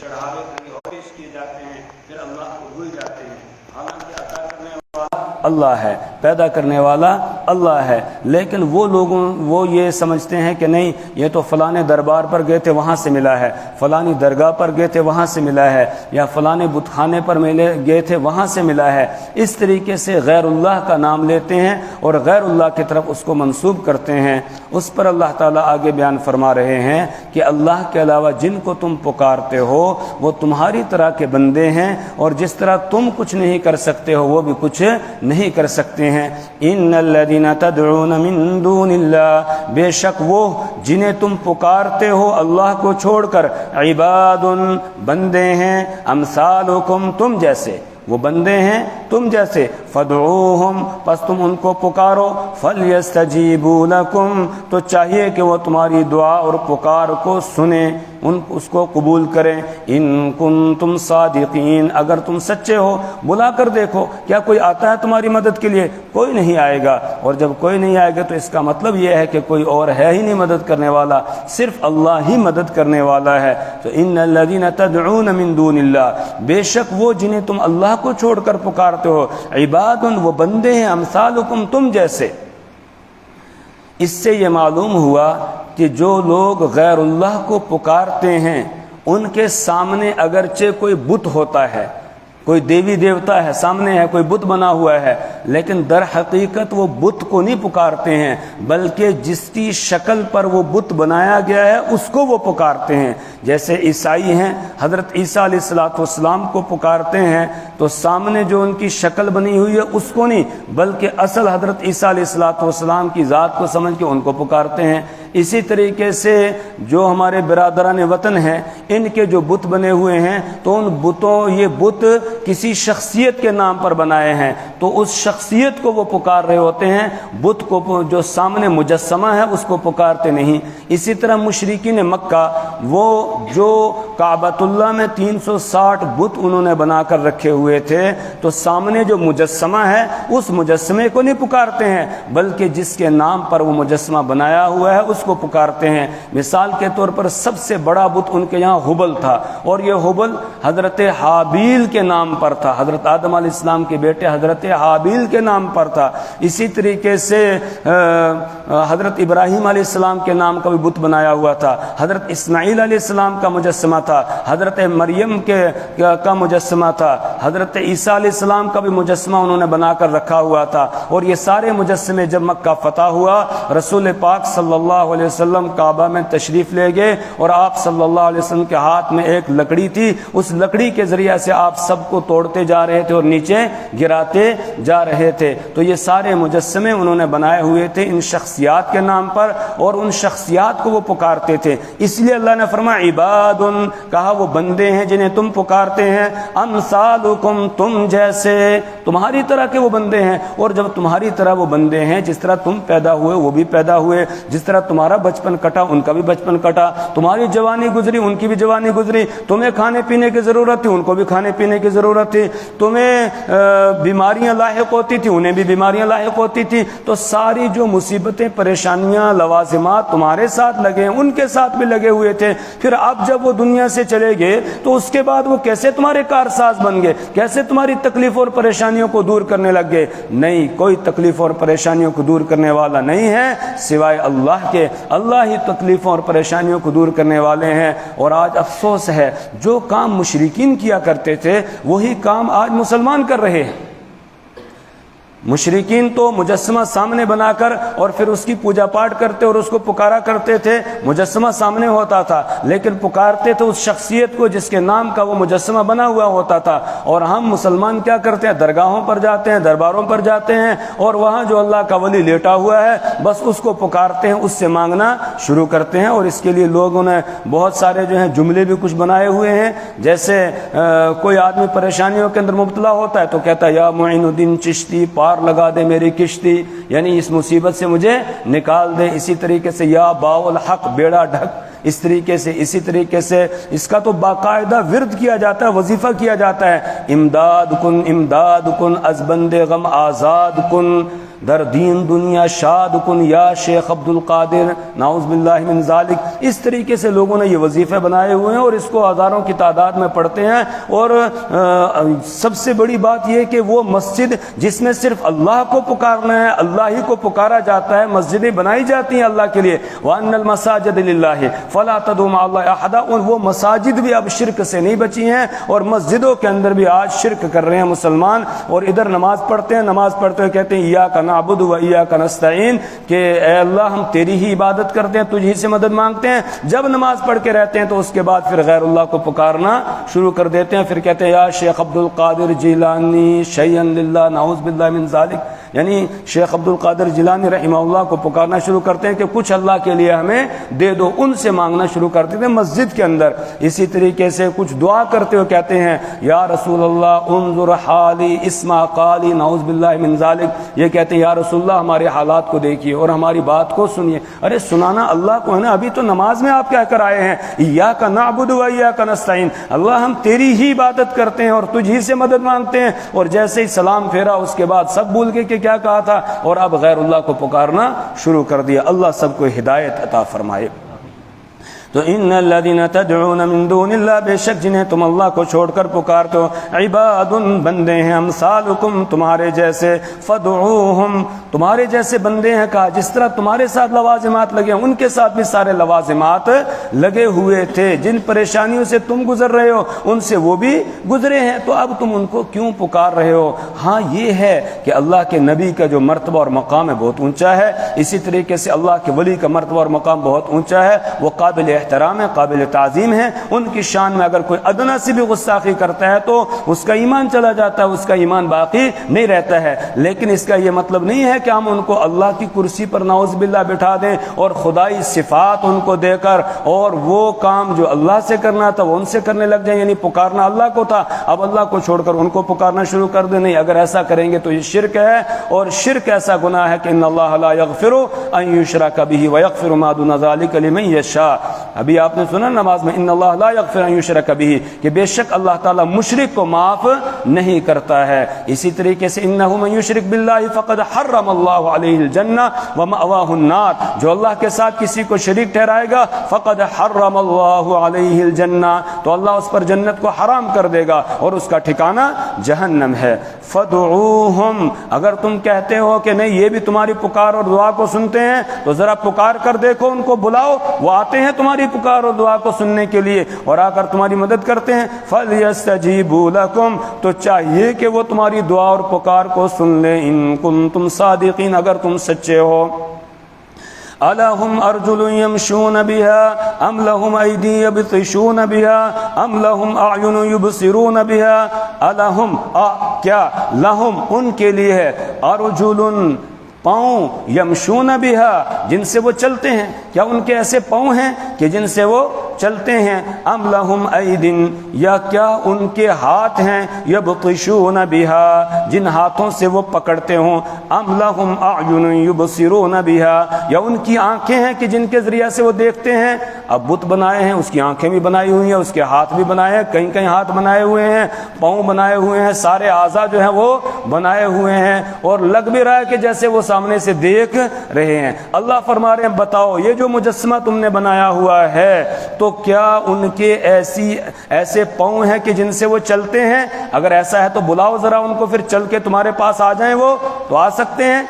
چڑھاوے کبھی اور پیش کیے جاتے ہیں، پھر اللہ کو بھول جاتے ہیں، حالانکہ عطا کرنے والا اللہ ہے، پیدا کرنے والا اللہ ہے، لیکن وہ یہ سمجھتے ہیں کہ نہیں یہ تو فلانے دربار پر گئے تھے وہاں سے ملا ہے، فلانی درگاہ پر گئے تھے وہاں سے ملا ہے، یا فلانے بت خانے پر گئے تھے وہاں سے ملا ہے۔ اس طریقے سے غیر اللہ کا نام لیتے ہیں اور غیر اللہ کی طرف اس کو منسوب کرتے ہیں۔ اس پر اللہ تعالیٰ آگے بیان فرما رہے ہیں کہ اللہ کے علاوہ جن کو تم پکارتے ہو وہ تمہاری طرح کے بندے ہیں، اور جس طرح تم کچھ نہیں کر سکتے ہو وہ بھی کچھ نہیں کر سکتے ہیں۔ ان الذین تدعون من دون اللہ، بے شک وہ جنہیں تم پکارتے ہو اللہ کو چھوڑ کر، عباد بندے ہیں، امثالکم تم جیسے، وہ بندے ہیں تم جیسے، فدعوہم پس تم ان کو پکارو، فلیستجیبوا لکم تو چاہیے کہ وہ تمہاری دعا اور پکار کو سنیں، اس کو قبول کریں، ان کنتم صادقین اگر تم سچے ہو۔ بلا کر دیکھو کیا کوئی آتا ہے تمہاری مدد کے لیے؟ کوئی نہیں آئے گا، اور جب کوئی نہیں آئے گا تو اس کا مطلب یہ ہے کہ کوئی اور ہے ہی نہیں مدد کرنے والا، صرف اللہ ہی مدد کرنے والا ہے۔ تو ان الذین تدعون من دون اللہ، بے شک وہ جنہیں تم اللہ کو چھوڑ کر پکارتے ہو، عباد وہ بندے ہیں، امثالکم تم جیسے۔ اس سے یہ معلوم ہوا کہ جو لوگ غیر اللہ کو پکارتے ہیں ان کے سامنے اگرچہ کوئی بت ہوتا ہے، کوئی دیوی دیوتا ہے سامنے ہے، کوئی بت بنا ہوا ہے، لیکن در حقیقت وہ بت کو نہیں پکارتے ہیں، بلکہ جس کی شکل پر وہ بت بنایا گیا ہے اس کو وہ پکارتے ہیں۔ جیسے عیسائی ہیں، حضرت عیسیٰ علیہ السلام کو پکارتے ہیں تو سامنے جو ان کی شکل بنی ہوئی ہے اس کو نہیں، بلکہ اصل حضرت عیسیٰ علیہ السلام کی ذات کو سمجھ کے ان کو پکارتے ہیں۔ اسی طریقے سے جو ہمارے برادران وطن ہیں ان کے جو بت بنے ہوئے ہیں تو ان بتوں، یہ بت کسی شخصیت کے نام پر بنائے ہیں تو اس شخصیت کو وہ پکار رہے ہوتے ہیں، بت کو جو سامنے مجسمہ ہے اس کو پکارتے نہیں۔ اسی طرح مشرکین مکہ وہ جو کعبۃ اللہ میں 360 بت انہوں نے بنا کر رکھے ہوئے تھے تو سامنے جو مجسمہ ہے اس مجسمے کو نہیں پکارتے ہیں، بلکہ جس کے نام پر وہ مجسمہ بنایا ہوا ہے اس کو پکارتے ہیں۔ مثال کے طور پر سب سے بڑا بت ان کے یہاں ہبل تھا، اور یہ ہبل حضرت حابیل کے نام پر تھا، حضرت آدم علیہ السلام کے بیٹے حضرت حابیل کے نام پر تھا۔ اسی طریقے سے حضرت ابراہیم علیہ السلام کے نام کا بھی بت بنایا ہوا تھا، حضرت اسماعیل علیہ السلام کا مجسمہ تھا، حضرت مریم کا مجسمہ تھا، حضرت عیسیٰ علیہ السلام کا بھی مجسمہ انہوں نے بنا کر رکھا ہوا تھا۔ اور یہ سارے مجسمے جب مکہ فتح ہوا، رسول پاک صلی اللہ علیہ وسلم کعبہ میں تشریف لے گئے اور آپ صلی اللہ علیہ وسلم کے ہاتھ میں ایک لکڑی تھی، اس لکڑی کے ذریعے سے آپ سب کو توڑتے جا رہے تھے اور نیچے گراتے جا رہے تھے۔ تو یہ سارے مجسمے انہوں نے بنائے ہوئے تھے ان شخصیات کے نام پر، اور ان شخصیات کو وہ پکارتے تھے۔ اس لیے اللہ نے فرمایا عباد، کہا وہ بندے ہیں جنہیں تم پکارتے ہیں، امثالکم تم جیسے، تمہاری طرح کے وہ بندے ہیں۔ اور جب تمہاری طرح وہ بندے ہیں، جس طرح تم پیدا ہوئے وہ بھی پیدا ہوئے، جس طرح تمہارا بچپن کٹا ان کا بھی بچپن کٹا، تمہاری جوانی گزری ان کی بھی جوانی گزری، تمہیں کھانے پینے کی ضرورت تھی ان کو بھی کھانے پینے کی ضرورت تھی، تمہیں بیماریاں لاحق ہوتی تھی انہیں بھی بیماریاں لاحق ہوتی تھی۔ تو ساری جو مصیبتیں، پریشانیاں، لوازمات تمہارے ساتھ لگے ہیں ان کے ساتھ بھی لگے ہوئے تھے۔ پھر اب جب وہ دنیا سے چلے گئے تو اس کے بعد وہ کیسے تمہارے کارساز بن گئے، کیسے تمہاری تکلیف اور پریشانیوں کو دور کرنے لگ گئے؟ نہیں، کوئی تکلیف اور پریشانیوں کو دور کرنے والا نہیں ہے سوائے اللہ کے۔ اللہ ہی تکلیفوں اور پریشانیوں کو دور کرنے والے ہیں۔ اور آج افسوس ہے جو کام مشرکین کیا کرتے تھے وہی کام آج مسلمان کر رہے ہیں۔ مشرکین تو مجسمہ سامنے بنا کر اور پھر اس کی پوجا پاٹ کرتے اور اس کو پکارا کرتے تھے، مجسمہ سامنے ہوتا تھا لیکن پکارتے تھے اس شخصیت کو جس کے نام کا وہ مجسمہ بنا ہوا ہوتا تھا۔ اور ہم مسلمان کیا کرتے ہیں؟ درگاہوں پر جاتے ہیں، درباروں پر جاتے ہیں اور وہاں جو اللہ کا ولی لیٹا ہوا ہے بس اس کو پکارتے ہیں، اس سے مانگنا شروع کرتے ہیں۔ اور اس کے لیے لوگوں نے بہت سارے جو ہیں جملے بھی کچھ بنائے ہوئے ہیں، جیسے کوئی آدمی پریشانیوں کے اندر مبتلا ہوتا ہے تو کہتا ہے یا معین الدین چشتی پار لگا دے میری کشتی، یعنی اس مصیبت سے مجھے نکال دے۔ اسی طریقے سے یا باء الحق بیڑا ڈھک، اس طریقے سے اسی طریقے سے اس کا تو باقاعدہ ورد کیا جاتا ہے، وظیفہ کیا جاتا ہے، امداد کن از بند غم آزاد کن، در دین دنیا شاد کن یا شیخ عبد القادر نعوذ باللہ من ذالک۔ اس طریقے سے لوگوں نے یہ وظیفے بنائے ہوئے ہیں اور اس کو ہزاروں کی تعداد میں پڑھتے ہیں۔ اور سب سے بڑی بات یہ کہ وہ مسجد جس میں صرف اللہ کو پکارنا ہے، اللہ ہی کو پکارا جاتا ہے، مسجدیں بنائی جاتی ہیں اللہ کے لیے، وَأَنَّ الْمَسَاجِدَ لِلَّهِ فَلَا تَدْعُوا مَعَ اللَّهِ أَحَدًا، اور وہ مساجد بھی اب شرک سے نہیں بچی ہیں، اور مسجدوں کے اندر بھی آج شرک کر رہے ہیں مسلمان، اور ادھر نماز پڑھتے ہیں، نماز پڑھتے ہوئے کہتے ہیں إِيَّاكَ نَعْبُدُ وَإِيَّاكَ نَسْتَعِينُ، کہ اے اللہ ہم تیری ہی عبادت کرتے ہیں، تجھ ہی سے مدد مانگتے ہیں۔ جب نماز پڑھ کے رہتے ہیں تو اس کے بعد پھر غیر اللہ کو پکارنا شروع کر دیتے ہیں، پھر کہتے ہیں یا شیخ عبد القادر جیلانی شیئا للہ نعوذ باللہ من ذالک، یعنی شیخ عبد القادر جیلانی رحمہ اللہ کو پکارنا شروع کرتے ہیں کہ کچھ اللہ کے لیے ہمیں دے دو، ان سے مانگنا شروع کر دیتے ہیں مسجد کے اندر۔ اسی طریقے سے کچھ دعا کرتے ہوئے کہتے ہیں یا رسول اللہ انظر حالی اسمع قالی نعوذ باللہ من ذالک، یہ کہتے ہیں یا رسول اللہ ہمارے حالات کو دیکھیے اور ہماری بات کو سنیے۔ ارے سنانا اللہ کو ہے نا، ابھی تو نماز میں آپ کہہ کر آئے ہیں ایاک نعبد و ایاک نستعین، اللہ ہم تیری ہی عبادت کرتے ہیں اور تجھ ہی سے مدد مانگتے ہیں، اور جیسے ہی سلام پھیرا اس کے بعد سب بھول گئے کہ کیا کہا تھا، اور اب غیر اللہ کو پکارنا شروع کر دیا۔ اللہ سب کو ہدایت عطا فرمائے۔ تو ان الذین تدعون من دون اللہ، بے شک جنہیں تم اللہ کو چھوڑ کر پکارتے ہو، عباد بندے ہیں، امثالکم تمہارے جیسے، فدعوہم تمہارے جیسے بندے ہیں، کہا جس طرح تمہارے ساتھ لوازمات لگے ہیں ان کے ساتھ بھی سارے لوازمات لگے ہوئے تھے، جن پریشانیوں سے تم گزر رہے ہو ان سے وہ بھی گزرے ہیں، تو اب تم ان کو کیوں پکار رہے ہو؟ ہاں یہ ہے کہ اللہ کے نبی کا جو مرتبہ اور مقام ہے بہت اونچا ہے، اسی طریقے سے اللہ کے ولی کا مرتبہ اور مقام بہت اونچا ہے، وہ قابل احترام ہے، قابل تعظیم ہے، ان کی شان میں اگر کوئی ادنا سی بھی گستاخی کرتا ہے تو اس کا ایمان چلا جاتا ہے، اس کا ایمان باقی نہیں رہتا ہے۔ لیکن اس کا یہ مطلب نہیں ہے کہ ہم ان کو اللہ کی کرسی پر نعوذ باللہ بٹھا دیں اور خدائی صفات ان کو دے کر اور وہ کام جو اللہ سے کرنا تھا وہ ان سے کرنے لگ جائیں، یعنی پکارنا اللہ کو تھا اب اللہ کو چھوڑ کر ان کو پکارنا شروع کر دیں، نہیں، اگر ایسا کریں گے تو یہ شرک ہے، اور شرک ایسا گناہ ہے کہ ان اللہ لا یغفر ان یشرک بہ ویغفر ما دون ذلک لمن یشاء۔ ابھی آپ نے سنا نماز میں ان اللہ لا یغفر ان یشرک بہ، کہ بے شک اللہ تعالی مشرک کو معاف نہیں کرتا ہے۔ اسی طریقے سے انہ من یشرک باللہ فقد حرم اللہ علیہ الجنہ ومأواہ النار، جو اللہ کے ساتھ کسی کو شریک ٹھہرائے گا فقد حرم اللہ علیہ الجنہ، تو اللہ اس پر جنت کو حرام کر دے گا اور اس کا ٹھکانہ جہنم ہے۔ فدعوہم، اگر تم کہتے ہو کہ نہیں یہ بھی تمہاری پکار اور دعا کو سنتے ہیں تو ذرا پکار کر دیکھو، ان کو بلاؤ، وہ آتے ہیں تمہاری پکار اور دعا کو سننے کے لیے اور آ کر تمہاری مدد کرتے ہیں۔ فَلْيَسْتَجِيبُوا لَكُمْ، تو چاہیے کہ وہ تمہاری دعا اور پکار کو سن لیں، ان کنتم صادقین، اگر تم سچے ہو۔ أَلَهُمْ أَرْجُلٌ يَمْشُونَ بِهَا أَمْ لَهُمْ أَيْدِي يَبْطِشُونَ بِهَا أَمْ لَهُمْ أَعْيُنٌ يُبْصِرُونَ بِهَا أَلَهُمْ کیا لَهُمْ ان کے لیے ہے، أَرْجُلٌ پاؤں، یمشون بہا جن سے وہ چلتے ہیں، کیا ان کے ایسے پاؤں ہیں کہ جن سے وہ چلتے ہیں، ام لہم ایدن، یا کیا ان کے ہاتھ ہیں، یبطشون بہا جن ہاتھوں سے وہ پکڑتے ہوں، ام لہم اعین یبصرون بہا، یا ان کی آنکھیں ہیں کہ جن کے ذریعہ سے وہ دیکھتے ہیں۔ اب بت بنائے ہیں، اس کی آنکھیں بھی بنائی ہوئی ہیں، اس کے ہاتھ بھی بنائے ہیں، کہیں کہیں ہاتھ بنائے ہوئے ہیں، پاؤں بنائے ہوئے ہیں، سارے اعضاء جو ہیں وہ بنائے ہوئے ہیں، اور لگ بھی رہا ہے کہ جیسے وہ سامنے سے دیکھ رہے ہیں۔ اللہ فرما رہے ہیں بتاؤ یہ جو مجسمہ تم نے بنایا ہوا ہے تو کیا ان کے ایسے پاؤں ہیں کہ جن سے وہ چلتے ہیں؟ اگر ایسا ہے تو بلاؤ ذرا ان کو، پھر چل کے تمہارے پاس آ جائیں، وہ تو آ سکتے ہیں؟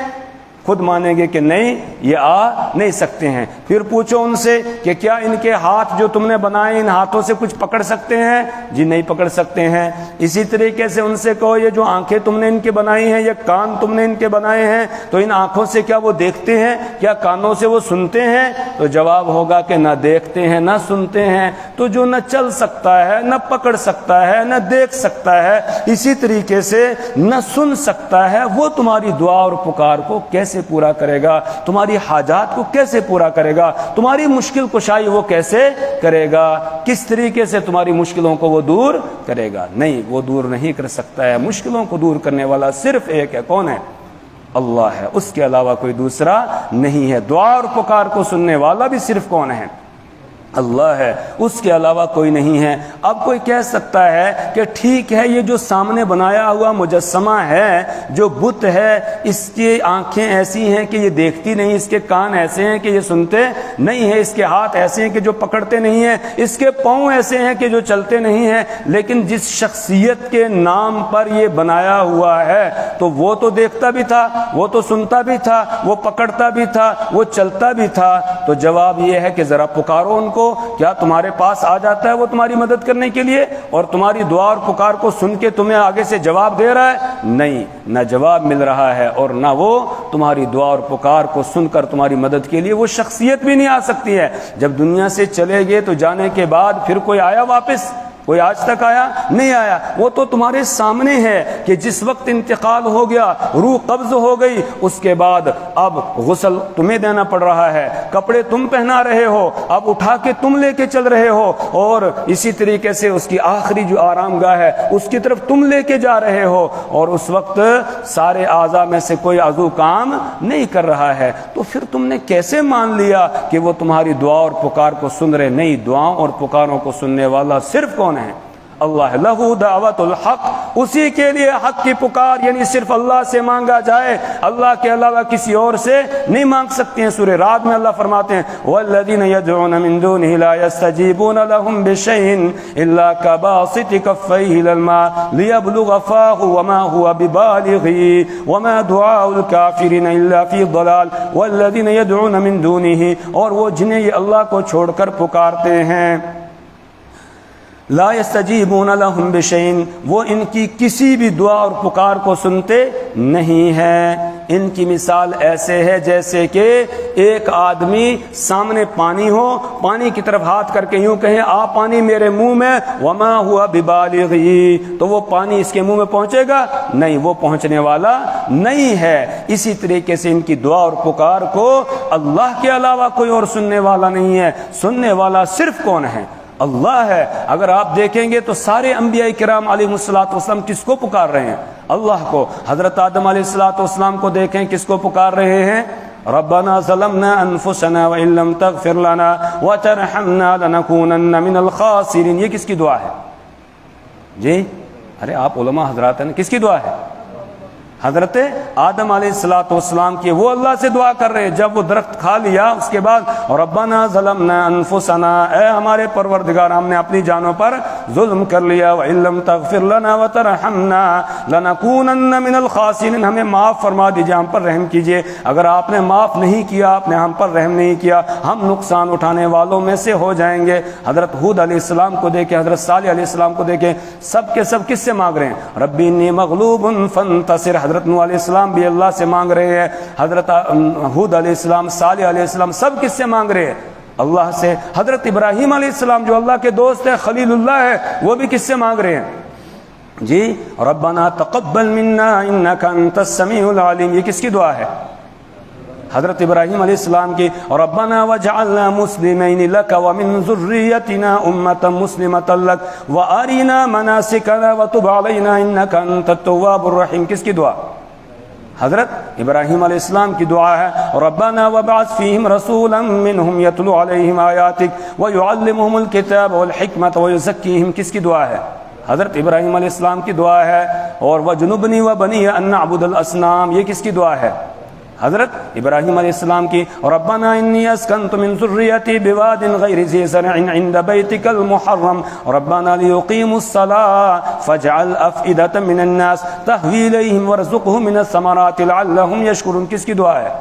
خود مانیں گے کہ نہیں یہ آ نہیں سکتے ہیں۔ پھر پوچھو ان سے کہ کیا ان کے ہاتھ جو تم نے بنائے ان ہاتھوں سے کچھ پکڑ سکتے ہیں؟ جی نہیں پکڑ سکتے ہیں۔ اسی طریقے سے ان سے کہو یہ جو آنکھیں تم نے ان کے بنائی ہیں، یہ کان تم نے ان کے بنائے ہیں، تو ان آنکھوں سے کیا وہ دیکھتے ہیں؟ کیا کانوں سے وہ سنتے ہیں؟ تو جواب ہوگا کہ نہ دیکھتے ہیں نہ سنتے ہیں۔ تو جو نہ چل سکتا ہے، نہ پکڑ سکتا ہے، نہ دیکھ سکتا ہے، اسی طریقے سے نہ سن سکتا ہے، وہ تمہاری دعا اور پکار کو کیسے پورا کرے گا؟ تمہاری حاجات کو کیسے پورا کرے گا؟ تمہاری مشکل کشائی وہ کیسے کرے گا؟ کس طریقے سے تمہاری مشکلوں کو وہ دور کرے گا؟ نہیں، وہ دور نہیں کر سکتا ہے۔ مشکلوں کو دور کرنے والا صرف ایک ہے، کون ہے؟ اللہ ہے، اس کے علاوہ کوئی دوسرا نہیں ہے۔ دعا اور پکار کو سننے والا بھی صرف کون ہے؟ اللہ ہے، اس کے علاوہ کوئی نہیں ہے۔ اب کوئی کہہ سکتا ہے کہ ٹھیک ہے، یہ جو سامنے بنایا ہوا مجسمہ ہے، جو بت ہے، اس کی آنکھیں ایسی ہیں کہ یہ دیکھتی نہیں، اس کے کان ایسے ہیں کہ یہ سنتے نہیں ہیں، اس کے ہاتھ ایسے ہیں کہ جو پکڑتے نہیں ہیں، اس کے پاؤں ایسے ہیں کہ جو چلتے نہیں ہیں، لیکن جس شخصیت کے نام پر یہ بنایا ہوا ہے تو وہ تو دیکھتا بھی تھا، وہ تو سنتا بھی تھا، وہ پکڑتا بھی تھا، وہ چلتا بھی تھا۔ تو جواب یہ ہے کہ ذرا پکارو ان کو، کیا تمہارے پاس آ جاتا ہے وہ تمہاری مدد کرنے کے لیے اور تمہاری دعا اور پکار کو سن کے تمہیں آگے سے جواب دے رہا ہے؟ نہیں، نہ جواب مل رہا ہے اور نہ وہ تمہاری دعا اور پکار کو سن کر تمہاری مدد کے لیے وہ شخصیت بھی نہیں آ سکتی ہے۔ جب دنیا سے چلے گئے تو جانے کے بعد پھر کوئی آیا واپس؟ کوئی آج تک آیا نہیں آیا۔ وہ تو تمہارے سامنے ہے کہ جس وقت انتقال ہو گیا، روح قبض ہو گئی، اس کے بعد اب غسل تمہیں دینا پڑ رہا ہے، کپڑے تم پہنا رہے ہو، اب اٹھا کے تم لے کے چل رہے ہو، اور اسی طریقے سے اس کی آخری جو آرام گاہ ہے اس کی طرف تم لے کے جا رہے ہو، اور اس وقت سارے اعضاء میں سے کوئی عضو کام نہیں کر رہا ہے۔ تو پھر تم نے کیسے مان لیا کہ وہ تمہاری دعا اور پکار کو سن رہے؟ نہیں، دعاؤں اور پکاروں کو سننے والا صرف کون ہے؟ اللہ۔ لہو دعوت الحق، اسی کے لیے حق کی پکار، یعنی صرف اللہ سے مانگا جائے، اللہ کے علاوہ کسی اور سے نہیں مانگ سکتے ہیں۔ سورہ رعد میں اللہ فرماتے ہیں والذین یدعون من دونه لا يستجیبون لهم بشیء الا كباسط کفیہ الى الماء لیبلغ فاہ وما هو ببالغه وما دعاء الکافرین الا فی ضلال والذین یدعون من دونه، اور وہ جنہیں یہ اللہ کو چھوڑ کر پکارتے ہیں، لا یستجیبون لہم بشیء، وہ ان کی کسی بھی دعا اور پکار کو سنتے نہیں ہیں۔ ان کی مثال ایسے ہے جیسے کہ ایک آدمی سامنے پانی ہو، پانی کی طرف ہاتھ کر کے یوں کہیں آ پانی میرے منہ میں، وما ہوا ببالغی، تو وہ پانی اس کے منہ میں پہنچے گا؟ نہیں، وہ پہنچنے والا نہیں ہے۔ اسی طریقے سے ان کی دعا اور پکار کو اللہ کے علاوہ کوئی اور سننے والا نہیں ہے۔ سننے والا صرف کون ہے؟ اللہ ہے۔ اگر آپ دیکھیں گے تو سارے انبیاء کرام علیہ الصلوۃ والسلام کس کو پکار رہے ہیں؟ اللہ کو۔ حضرت آدم علیہ الصلوۃ والسلام کو دیکھیں کس کو پکار رہے ہیں؟ ربنا ظلمنا انفسنا وان لم تغفر لنا وترحمنا لنكونن من الخاسرین، یہ کس کی دعا ہے؟ جی ارے آپ علماء حضرات ہیں، کس کی دعا ہے؟ حضرت آدم علیہ الصلوۃ والسلام کی۔ وہ اللہ سے دعا کر رہے ہیں جب وہ درخت کھا لیا، اس کے بعد ربنا ظلمنا انفسنا، اے ہمارے پروردگار ہم نے اپنی جانوں پر ظلم کر لیا، وان لم تغفر لنا وترحمنا لنكونن من الخاسرین، ہمیں معاف فرما دیجیے، ہم پر رحم کیجیے۔ اگر آپ نے معاف نہیں کیا، آپ نے ہم پر رحم نہیں کیا، ہم نقصان اٹھانے والوں میں سے ہو جائیں گے۔ حضرت ہود علیہ السلام کو دیکھیں، حضرت صالح علیہ السلام کو دیکھیں، سب کے سب کس سے مانگ رہے ہیں؟ ربی انی مغلوب فانتصر۔ حضرت نوح علیہ السلام بھی اللہ سے مانگ رہے ہیں، حضرت ہود علیہ السلام، صالح علیہ السلام، سب کس سے مانگ رہے ہیں؟ اللہ سے۔ حضرت ابراہیم علیہ السلام جو اللہ کے دوست ہے، خلیل اللہ ہے، وہ بھی کس سے مانگ رہے ہیں؟ جی ربنا تقبل منا انک انت السمیع العلیم، یہ کس کی دعا ہے؟ حضرت ابراہیم علیہ السلام کی۔ ربنا وجعلنا مسلمین لک ومن ذریتنا امۃ مسلمۃ لک وارنا مناسکنا وتب علینا انک انت التواب الرحیم، کس کی دعا؟ حضرت ابراہیم علیہ السلام کی دعا ہے۔ ربنا وابعث فیہم رسولا منہم یتلو علیہم آیاتک ویعلمہم الکتاب والحکمۃ ویزکیہم، کس کی دعا ہے؟ حضرت ابراہیم علیہ السلام کی دعا ہے۔ اور وجنبنی وبنی ان نعبد الاصنام، یہ کس کی دعا ہے؟ حضرت ابراہیم علیہ السلام کی۔ ربنا انی اسکنت من ذریتی بواد غیر ذی زرع عند بیتک المحرم ربنا لیقیموا الصلاة فاجعل افئدة من الناس تهوی الیہم وارزقهم من الثمرات لعلهم یشکرون، کس کی دعا ہے؟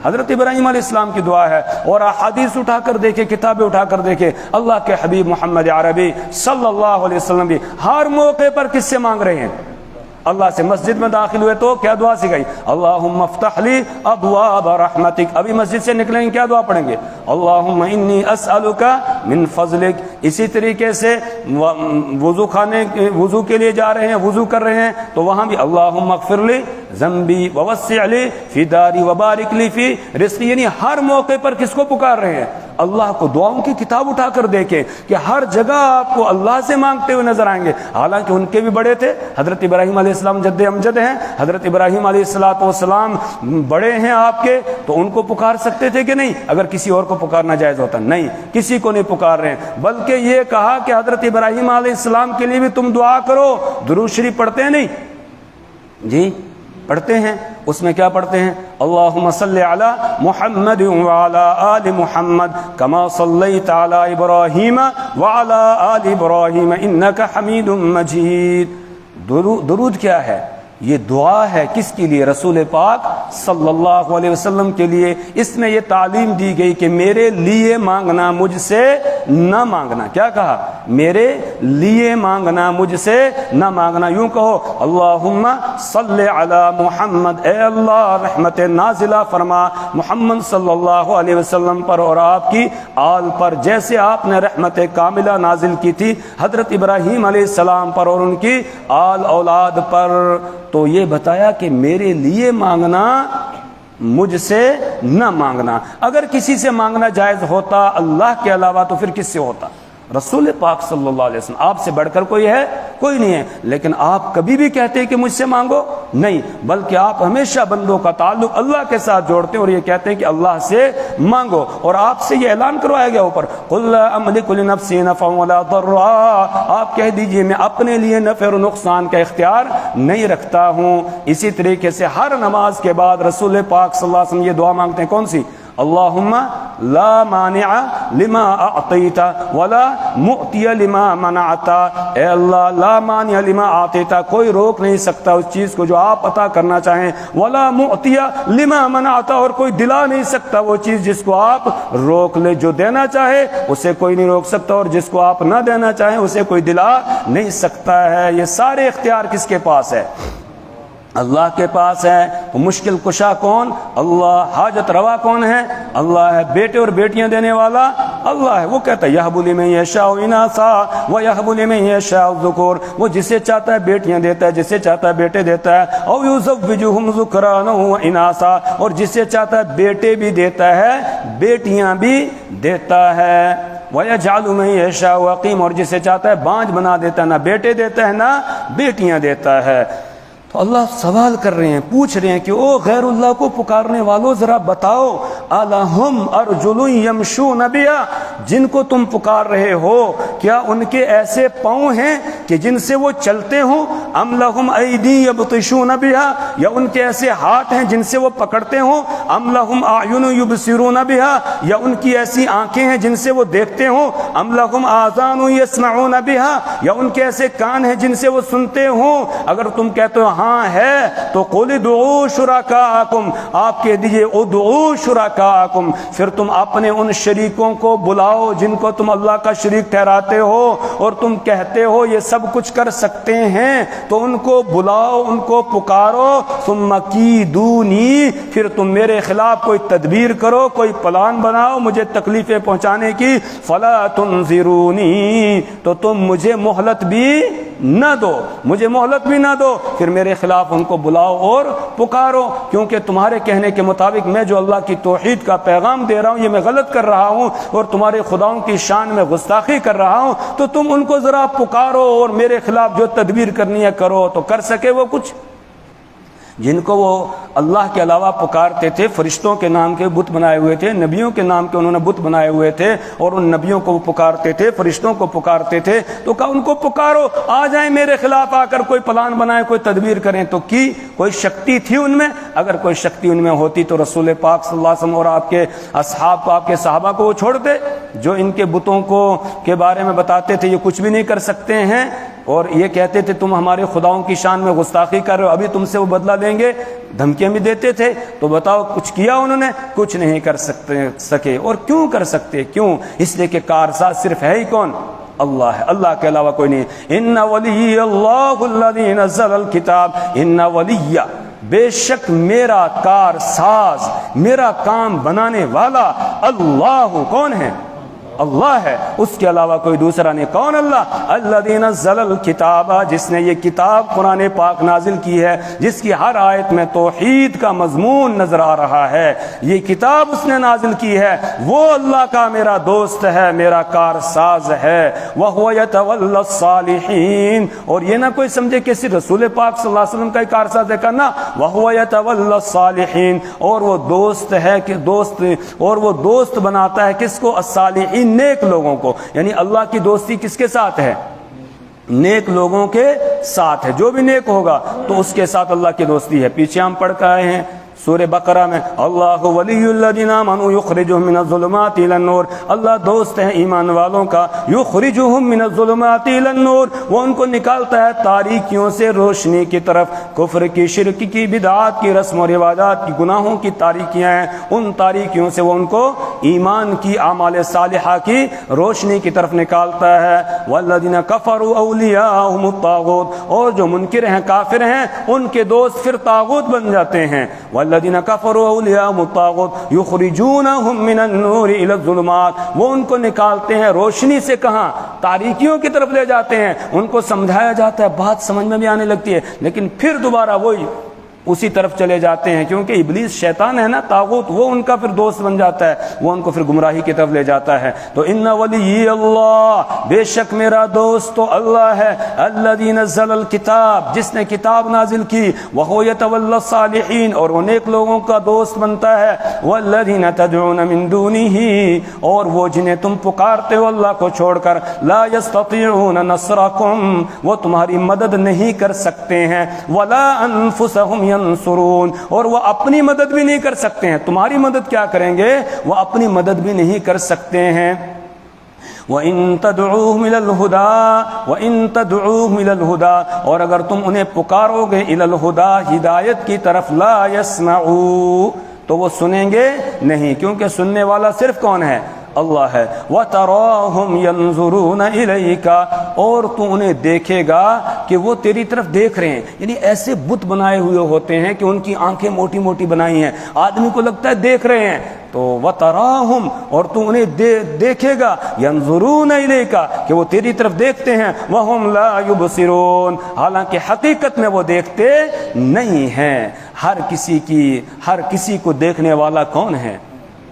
حضرت ابراہیم علیہ السلام کی دعا ہے۔ اور احادیث اٹھا کر دیکھیں، کتابیں اٹھا کر دیکھیں، اللہ کے حبیب محمد عربی صلی اللہ علیہ وسلم بھی ہر موقع پر کس سے مانگ رہے ہیں؟ اللہ سے۔ مسجد میں داخل ہوئے تو کیا دعا سکھائی؟ اللہم افتح لی ابواب رحمتک، ابھی مسجد سے نکلیں گے کیا دعا پڑھیں گے؟ اللہم انی اسألک من فضلک۔ اسی طریقے سے وضو کے لیے جا رہے ہیں، وضو کر رہے ہیں تو وہاں بھی اللہم اغفر لی ذنبی ووسع لی فی داری وبارک لی فی رزقی، یعنی ہر موقع پر کس کو پکار رہے ہیں؟ اللہ کو دعاؤں کی کتاب اٹھا کر دیکھیں کہ ہر جگہ آپ کو اللہ سے مانگتے ہوئے نظر آئیں گے. حالانکہ ان کے بھی بڑے تھے, حضرت ابراہیم علیہ السلام جد امجد ہیں, حضرت ابراہیم علیہ السلام بڑے ہیں آپ کے, تو ان کو پکار سکتے تھے کہ نہیں؟ اگر کسی اور کو پکارنا جائز ہوتا, نہیں, کسی کو نہیں پکار رہے ہیں, بلکہ یہ کہا کہ حضرت ابراہیم علیہ السلام کے لیے بھی تم دعا کرو. درود شریف پڑھتے ہیں نہیں جی؟ پڑھتے ہیں. اس میں کیا پڑھتے ہیں؟ اللہم صلی علی محمد وعلی آل محمد کما صلیت علی ابراہیم وعلی آل ابراہیم انک حمید مجید. درود کیا ہے؟ یہ دعا ہے. کس کے لیے؟ رسول پاک صلی اللہ علیہ وسلم کے لیے. اس میں یہ تعلیم دی گئی کہ میرے لیے مانگنا, مجھ سے نہ مانگنا. کیا کہا؟ میرے لیے مانگنا, مجھ سے نہ مانگنا. یوں کہو اللہم صلی علی محمد, اے اللہ رحمت نازلہ فرما محمد صلی اللہ علیہ وسلم پر اور آپ کی آل پر, جیسے آپ نے رحمت کاملہ نازل کی تھی حضرت ابراہیم علیہ السلام پر اور ان کی آل اولاد پر. تو یہ بتایا کہ میرے لیے مانگنا, مجھ سے نہ مانگنا. اگر کسی سے مانگنا جائز ہوتا اللہ کے علاوہ تو پھر کس سے ہوتا؟ رسول پاک صلی اللہ علیہ وسلم. آپ سے بڑھ کر کوئی ہے؟ کوئی نہیں ہے. لیکن آپ کبھی بھی کہتے ہیں کہ مجھ سے مانگو؟ نہیں, بلکہ آپ ہمیشہ بندوں کا تعلق اللہ کے ساتھ جوڑتے ہیں اور یہ کہتے ہیں کہ اللہ سے مانگو. اور آپ سے یہ اعلان کروایا گیا اوپر, قل لا املک لنفسی نفعا ولا ضرا, آپ کہہ دیجئے میں اپنے لیے نفع اور نقصان کا اختیار نہیں رکھتا ہوں. اسی طریقے سے ہر نماز کے بعد رسول پاک صلی اللہ علیہ وسلم یہ دعا مانگتے ہیں. کون سی؟ اللہم لا مانع لما اعطیت ولا معطی لما منعت. اے اللہ, لا مانع لما اعطیت, کوئی روک نہیں سکتا اس چیز کو جو آپ عطا کرنا چاہیں, ولا معطی لما منعت, اور کوئی دلا نہیں سکتا وہ چیز جس کو آپ روک لے. جو دینا چاہے اسے کوئی نہیں روک سکتا, اور جس کو آپ نہ دینا چاہیں اسے کوئی دلا نہیں سکتا ہے. یہ سارے اختیار کس کے پاس ہے؟ اللہ کے پاس ہے. تو مشکل کشا کون؟ اللہ. حاجت روا کون ہے؟ اللہ ہے. بیٹے اور بیٹیاں دینے والا اللہ ہے. وہ کہتا ہے یہب لمن یشاء اناثا ویہب لمن یشاء الذکور, وہ جسے چاہتا ہے بیٹیاں دیتا ہے, جسے چاہتا ہے بیٹے دیتا ہے. او یزوجہم ذکرانا واناثا, اور جسے چاہتا ہے بیٹے بھی دیتا ہے بیٹیاں بھی دیتا ہے. وَيَجْعَلُ مَن يَشَاءُ عَقِيمًا, اور جسے چاہتا ہے بانجھ بنا دیتا ہے, نہ بیٹے دیتا ہے نہ بیٹیاں دیتا ہے. تو اللہ سوال کر رہے ہیں, پوچھ رہے ہیں کہ او غیر اللہ کو پکارنے والوں ذرا بتاؤ, الہم ارجل یمشون بہا, جن کو تم پکار رہے ہو کیا ان کے ایسے پاؤں ہیں کہ جن سے وہ چلتے ہوں؟ ام لہم ایدی یبطشون بہا, یا ان کے ایسے ہاتھ ہیں جن سے وہ پکڑتے ہوں؟ ام لہم اعین یبصرون بہا, یا ان کی ایسی آنکھیں ہیں جن سے وہ دیکھتے ہوں؟ ام لہم آذان یسمعون بہا, یا ان کے ایسے کان ہیں جن سے وہ سنتے ہوں؟ اگر تم کہتے ہو ہاں ہے تو قل ادعوا شرکاءکم, آپ کہہ دیجئے ادعوا شرکاءکم, پھر تم اپنے ان شریکوں کو بلاؤ جن کو تم اللہ کا شریک ٹھہراتے ہو اور تم کہتے ہو یہ سب کچھ کر سکتے ہیں, تو ان کو بلاؤ, ان کو پکارو. ثم کیدونی, پھر تم میرے خلاف کوئی تدبیر کرو, کوئی پلان بناؤ مجھے تکلیفیں پہنچانے کی. فلا تنظرونی, تو تم مجھے مہلت بھی نہ دو, مجھے مہلت بھی نہ دو, پھر میرے خلاف ان کو بلاؤ اور پکارو. کیونکہ تمہارے کہنے کے مطابق میں جو اللہ کی توحید کا پیغام دے رہا ہوں یہ میں غلط کر رہا ہوں اور تمہارے خداؤں کی شان میں گستاخی کر رہا ہوں, تو تم ان کو ذرا پکارو اور میرے خلاف جو تدبیر کرنی ہے کرو. تو کر سکے وہ کچھ؟ جن کو وہ اللہ کے علاوہ پکارتے تھے, فرشتوں کے نام کے بت بنائے ہوئے تھے, نبیوں کے نام کے انہوں نے بت بنائے ہوئے تھے, اور ان نبیوں کو وہ پکارتے تھے, فرشتوں کو پکارتے تے, تو کہا ان کو پکارو, آ جائیں میرے خلاف, آ کر کوئی پلان بنائیں, کوئی تدبیر کریں. تو کی کوئی شکتی تھی ان میں؟ اگر کوئی شکتی ان میں ہوتی تو رسول پاک صلی اللہ علیہ وسلم اور آپ کے اصحاب کو, آپ کے صحابہ کو وہ چھوڑتے جو ان کے بتوں کو کے بارے میں بتاتے تھے یہ کچھ بھی نہیں کر سکتے ہیں, اور یہ کہتے تھے تم ہمارے خداؤں کی شان میں گستاخی کر رہے ہو, ابھی تم سے وہ بدلہ لیں گے, دھمکیاں بھی دیتے تھے. تو بتاؤ کچھ کیا انہوں نے؟ کچھ نہیں کر سکے. اور کیوں کر سکتے؟ کیوں؟ اس لیے کہ کارساز صرف ہے ہی کون؟ اللہ ہے, اللہ کے علاوہ کوئی نہیں. ان ولی اللہ الذی نزل الکتاب, ان ولی, بے شک میرا کار ساز, میرا کام بنانے والا اللہ کون ہے؟ اللہ ہے، اس کے علاوہ کوئی دوسرا نہیں۔ کون اللہ؟ الذی نزل الکتاب، جس نے یہ کتاب قرآن پاک نازل کی ہے، جس کی ہر آیت میں توحید کا مضمون نظر آ رہا ہے، یہ کتاب اس نے نازل کی ہے، وہ اللہ کا میرا دوست ہے، میرا کارساز ہے۔ وَهُوَ يَتَوَلَّى الصَّالِحِينَ، اور یہ نہ کوئی سمجھے کہ صرف رسول پاک صلی اللہ علیہ وسلم کا ہی کارساز ہے، کرنا وَهُوَ يَتَوَلَّى الصَّالِحِينَ، اور وہ دوست ہے کہ دوست بناتا ہے کس کو؟ الصالحین، نیک لوگوں کو۔ یعنی اللہ کی دوستی کس کے ساتھ ہے؟ نیک لوگوں کے ساتھ ہے، جو بھی نیک ہوگا تو اس کے ساتھ اللہ کی دوستی ہے۔ پیچھے ہم پڑھ کے آئے ہیں سورہ بقرہ میں، اللہ ولی الذین آمنوا یخرجهم من الظلمات الی النور، اللہ دوست ہے ایمان والوں کا، یخرجهم من الظلمات الی النور، وہ ان کو نکالتا ہے تاریکیوں سے روشنی کی طرف۔ کفر کی، شرک کی، بدعات کی، رسم و رواجات کی، گناہوں کی تاریکیاں ہیں، ان تاریکیوں سے وہ ان کو ایمان کی، اعمال صالحہ کی روشنی کی طرف نکالتا ہے۔ والذین کفروا اولیاءهم الطاغوت، اور جو منکر ہیں، کافر ہیں، ان کے دوست پھر طاغوت بن جاتے ہیں۔ الذین کفروا اولیاءهم الطاغوت یخرجونهم من النور الی الظلمات، وہ ان کو نکالتے ہیں روشنی سے، کہاں؟ تاریکیوں کی طرف لے جاتے ہیں۔ ان کو سمجھایا جاتا ہے، بات سمجھ میں بھی آنے لگتی ہے، لیکن پھر دوبارہ وہی اسی طرف چلے جاتے ہیں، کیونکہ ابلیس شیطان ہے نا، طاغوت، وہ ان کا پھر دوست بن جاتا ہے، وہ ان کو پھر گمراہی کی طرف لے جاتا ہے۔ تو ان ولی اللہ، بے شک میرا دوست تو اللہ ہے، الذی نزل الکتاب، جس نے کتاب نازل کی، وہو یتولی الصالحین، اور وہ نیک لوگوں کا دوست بنتا ہے، والذین تدعون من دونہ، اور وہ جنہیں تم پکارتے ہو اللہ کو چھوڑ کر، لا یستطیعون نصرکم، وہ تمہاری مدد نہیں کر سکتے ہیں، ولا انفسہم ینصرون، اور وہ اپنی مدد بھی نہیں کر سکتے ہیں۔ تمہاری مدد کیا کریں گے؟ وہ اپنی مدد بھی نہیں کر سکتے ہیں۔ وَإِن تَدْعُوهُمْ إِلَى الْهُدَىٰ وَإِن تَدْعُوهُمْ إِلَى الْهُدَىٰ، اور اگر تم انہیں پکارو گے إِلَى الْهُدَىٰ، ہدایت کی طرف، لَا يَسْمَعُوا، تو وہ سنیں گے نہیں، کیونکہ سننے والا صرف کون ہے؟ اللہ ہے۔ وَتَرَاهُمْ يَنظُرُونَ إِلَيْكَ، اور تو انہیں دیکھے گا کہ وہ تیری طرف دیکھ رہے ہیں، یعنی ایسے بت بنائے ہوئے ہوتے ہیں کہ ان کی آنکھیں موٹی موٹی بنائی ہیں، آدمی کو لگتا ہے دیکھ رہے ہیں، تو وَتَرَاهُمْ، اور تو انہیں دیکھے گا، يَنظُرُونَ إِلَيْكَ، کہ وہ تیری طرف دیکھتے ہیں، وَهُمْ لَا يُبْصِرُونَ، حالانکہ حقیقت میں وہ دیکھتے نہیں ہیں۔ ہر کسی کو دیکھنے والا کون ہے؟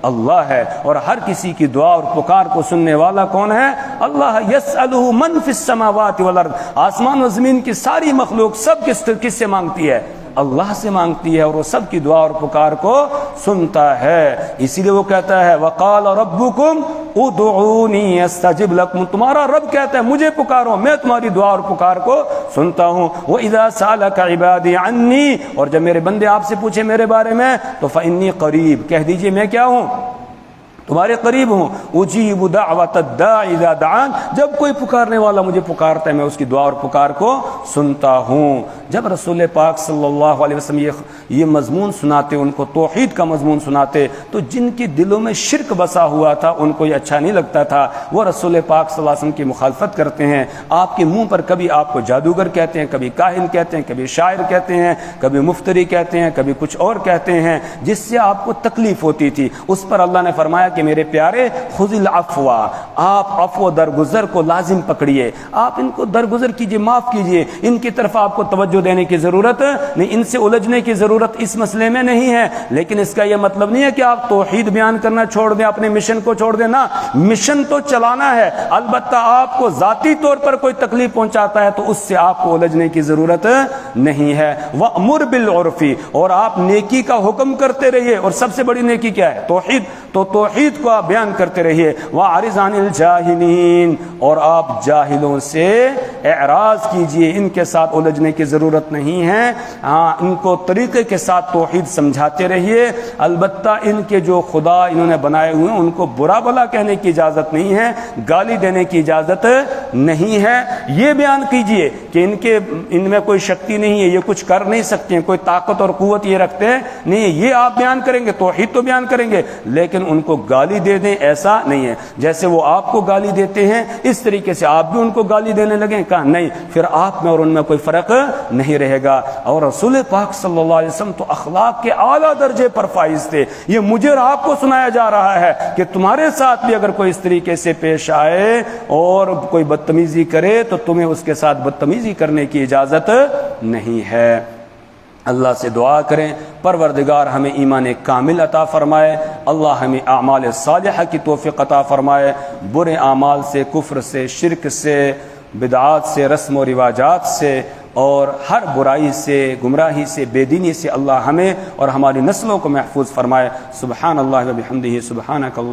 اللہ ہے، اور ہر کسی کی دعا اور پکار کو سننے والا کون ہے؟ اللہ۔ یسألہ من فی السماوات والارض، آسمان و زمین کی ساری مخلوق سب کس سے مانگتی ہے؟ اللہ سے مانگتی ہے، اور وہ سب کی دعا اور پکار کو سنتا ہے۔ اسی لیے وہ کہتا ہے وقال ربکم ادعونی استجب لکم، تمہارا رب کہتا ہے مجھے پکارو، میں تمہاری دعا اور پکار کو سنتا ہوں۔ وَإِذَا سَأَلَكَ عِبَادِي عَنِّي، اور جب میرے بندے آپ سے پوچھے میرے بارے میں تو فَإِنِّي قریب، کہہ دیجئے میں کیا ہوں؟ تمہارے قریب ہوں۔ اجیب دعوت الداع اذا دعان، جب کوئی پکارنے والا مجھے پکارتا ہے میں اس کی دعا اور پکار کو سنتا ہوں۔ جب رسول پاک صلی اللہ علیہ وسلم یہ مضمون سناتے، ان کو توحید کا مضمون سناتے، تو جن کے دلوں میں شرک بسا ہوا تھا ان کو یہ اچھا نہیں لگتا تھا، وہ رسول پاک صلی اللہ علیہ وسلم کی مخالفت کرتے ہیں۔ آپ کے منہ پر کبھی آپ کو جادوگر کہتے ہیں، کبھی کاہن کہتے ہیں، کبھی شاعر کہتے ہیں، کبھی مفتری کہتے ہیں، کبھی کچھ اور کہتے ہیں، جس سے آپ کو تکلیف ہوتی تھی۔ اس پر اللہ نے فرمایا کہ میرے پیارے خذ العفو، آپ عفو درگزر کو لازم پکڑیے، آپ ان کو درگزر کیجئے، معاف کیجئے، ان کی طرف آپ کو توجہ دینے کی ضرورت نہیں، ان سے الجھنے کی ضرورت اس مسئلے میں نہیں ہے۔ لیکن اس کا یہ مطلب نہیں ہے کہ آپ توحید بیان کرنا چھوڑ دیں، اپنے مشن کو چھوڑ دیں، نہ، مشن تو چلانا ہے، البتہ آپ کو ذاتی طور پر کوئی تکلیف پہنچاتا ہے تو اس سے آپ کو الجھنے کی ضرورت نہیں ہے۔ وَأْمُرْ بِالْعُرْفِ، اور آپ نیکی کا حکم کرتے رہیے، اور سب سے بڑی نیکی کیا ہے؟ توحید، تو توحید کو آپ بیان کرتے رہیے۔ وَأَعْرِضْ عَنِ الْجَاهِلِينَ، اور آپ جاہلوں سے اعراض کیجئے، ان کے ساتھ الجھنے کی ضرورت نہیں ہے، ہاں ان کو طریقے کے ساتھ توحید سمجھاتے رہیے۔ البتہ ان کے جو خدا انہوں نے بنائے ہوئے ہیں ان کو برا بھلا کہنے کی اجازت نہیں ہے، گالی دینے کی اجازت نہیں ہے۔ یہ بیان کیجئے کہ ان میں کوئی شکتی نہیں ہے، یہ کچھ کر نہیں سکتے ہیں، کوئی طاقت اور قوت یہ رکھتے ہیں نہیں ہے، یہ آپ بیان کریں گے، توحید تو بیان کریں گے، لیکن ان کو گالی دے دیں ایسا نہیں ہے۔ جیسے وہ آپ کو گالی دیتے ہیں اس طریقے سے آپ بھی ان کو گالی دینے لگیں، کہا نہیں، پھر آپ میں اور ان میں کوئی فرق نہیں رہے گا۔ اور رسول پاک صلی اللہ علیہ وسلم تو اخلاق کے اعلیٰ درجے پر فائز تھے۔ یہ مجھے اور آپ کو سنایا جا رہا ہے کہ تمہارے ساتھ بھی اگر کوئی اس طریقے سے پیش آئے اور کوئی بدتمیزی کرے تو تمہیں اس کے ساتھ بدتمیزی کرنے کی اجازت نہیں ہے۔ اللہ سے دعا کریں پروردگار ہمیں ایمان کامل عطا فرمائے، اللہ ہمیں اعمال صالحہ کی توفیق عطا فرمائے، برے اعمال سے، کفر سے، شرک سے، بدعات سے، رسم و رواجات سے اور ہر برائی سے، گمراہی سے، بے دینی سے اللہ ہمیں اور ہماری نسلوں کو محفوظ فرمائے۔ سبحان اللہ و بحمدہ، سبحانک اللہ